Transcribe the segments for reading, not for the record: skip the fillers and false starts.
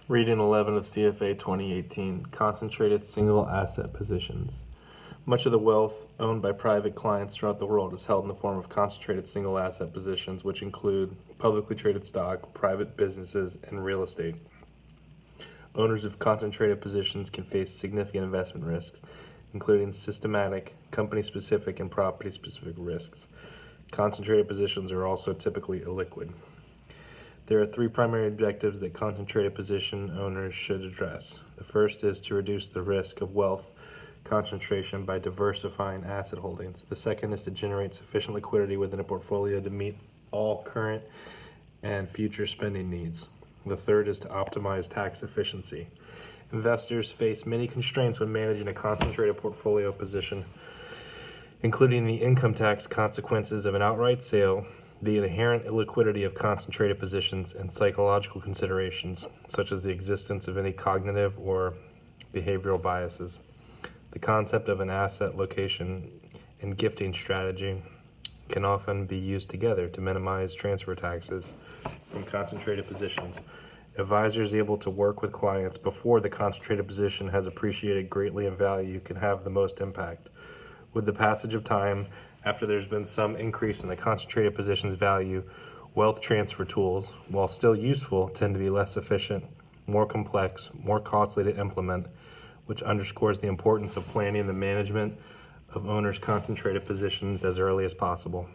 Reading 11 of CFA 2018, Concentrated Single Asset Positions. Much of the wealth owned by private clients throughout the world is held in the form of concentrated single asset positions, which include publicly traded stock, private businesses, and real estate. Owners of concentrated positions can face significant investment risks, including systematic, company-specific, and property-specific risks. Concentrated positions are also typically illiquid. There are three primary objectives that concentrated position owners should address. The first is to reduce the risk of wealth concentration by diversifying asset holdings. The second is to generate sufficient liquidity within a portfolio to meet all current and future spending needs. The third is to optimize tax efficiency. Investors face many constraints when managing a concentrated portfolio position, including the income tax consequences of an outright sale, the inherent illiquidity of concentrated positions, and psychological considerations, such as the existence of any cognitive or behavioral biases. The concept of an asset location and gifting strategy can often be used together to minimize transfer taxes from concentrated positions. Advisors able to work with clients before the concentrated position has appreciated greatly in value can have the most impact. With the passage of time, after there's been some increase in the concentrated position's value, wealth transfer tools, while still useful, tend to be less efficient, more complex, more costly to implement, which underscores the importance of planning the management of owners' concentrated positions as early as possible.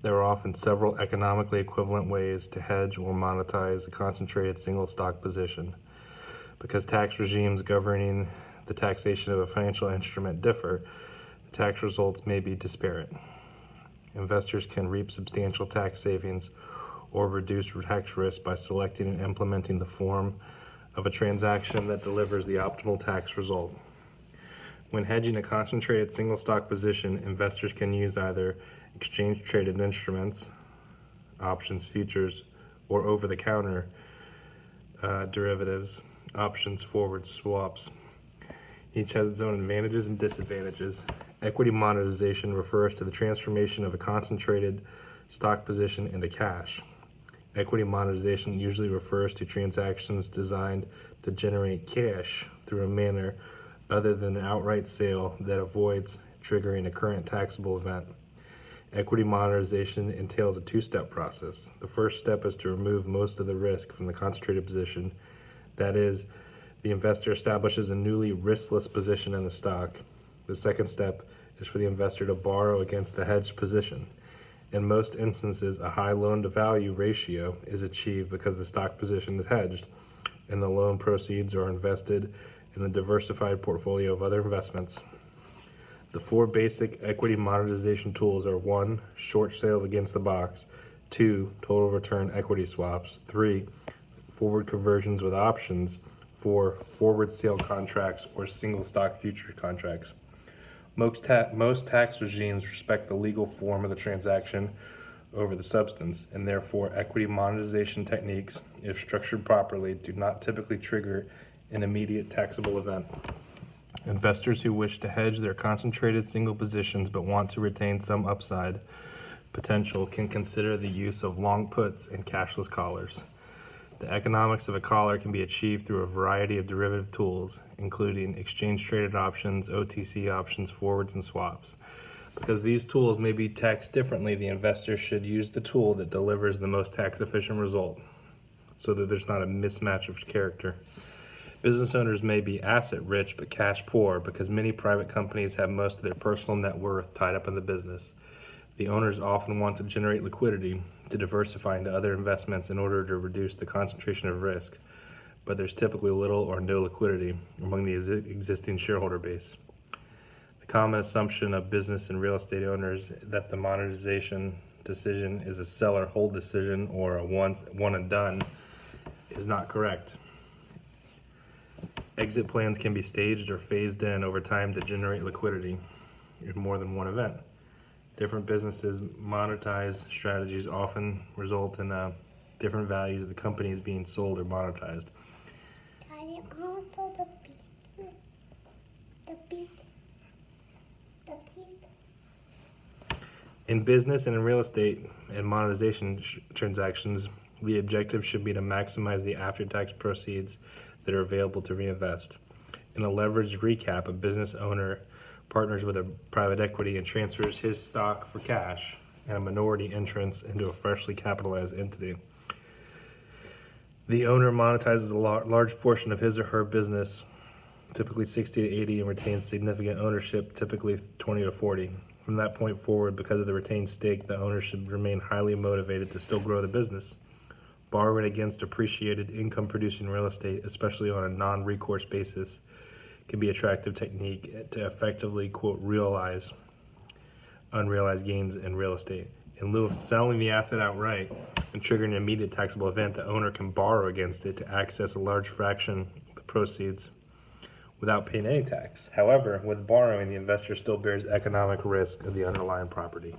There are often several economically equivalent ways to hedge or monetize a concentrated single stock position. Because tax regimes governing the taxation of a financial instrument differ, the tax results may be disparate. Investors can reap substantial tax savings or reduce tax risk by selecting and implementing the form of a transaction that delivers the optimal tax result. When hedging a concentrated single stock position, investors can use either exchange traded instruments, options, futures, or over-the-counter derivatives, options, forwards, swaps. Each has its own advantages and disadvantages. Equity monetization refers to the transformation of a concentrated stock position into cash. Equity monetization usually refers to transactions designed to generate cash through a manner other than an outright sale that avoids triggering a current taxable event. Equity monetization entails a two-step process. The first step is to remove most of the risk from the concentrated position. That is, the investor establishes a newly riskless position in the stock. The second step is for the investor to borrow against the hedged position. In most instances, a high loan-to-value ratio is achieved because the stock position is hedged, and the loan proceeds are invested in a diversified portfolio of other investments. The four basic equity monetization tools are 1. Short sales against the box, 2. Total return equity swaps, 3. Forward conversions with options, 4. Forward sale contracts or single stock future contracts. Most tax regimes respect the legal form of the transaction over the substance, and therefore equity monetization techniques, if structured properly, do not typically trigger an immediate taxable event. Investors who wish to hedge their concentrated single positions but want to retain some upside potential can consider the use of long puts and cashless collars. The economics of a collar can be achieved through a variety of derivative tools, including exchange-traded options, OTC options, forwards, and swaps. Because these tools may be taxed differently, the investor should use the tool that delivers the most tax-efficient result, so that there's not a mismatch of character. Business owners may be asset-rich but cash-poor because many private companies have most of their personal net worth tied up in the business. The owners often want to generate liquidity to diversify into other investments in order to reduce the concentration of risk, but there's typically little or no liquidity among the existing shareholder base. The common assumption of business and real estate owners that the monetization decision is a sell or hold decision or a one and done is not correct. Exit plans can be staged or phased in over time to generate liquidity in more than one event. Different businesses monetize strategies often result in different values of the companies being sold or monetized. Daddy, also the beat. In business and in real estate and monetization transactions, The objective should be to maximize the after-tax proceeds that are available to reinvest. In a leveraged recap, a business owner partners with a private equity and transfers his stock for cash and a minority entrance into a freshly capitalized entity. The owner monetizes a large portion of his or her business, typically 60 to 80, and retains significant ownership, typically 20 to 40. From that point forward, because of the retained stake, the owner should remain highly motivated to still grow the business. Borrowing against appreciated income-producing real estate, especially on a non-recourse basis, can be an attractive technique to effectively, quote, realize unrealized gains in real estate. In lieu of selling the asset outright and triggering an immediate taxable event, the owner can borrow against it to access a large fraction of the proceeds without paying any tax. However, with borrowing, the investor still bears economic risk of the underlying property.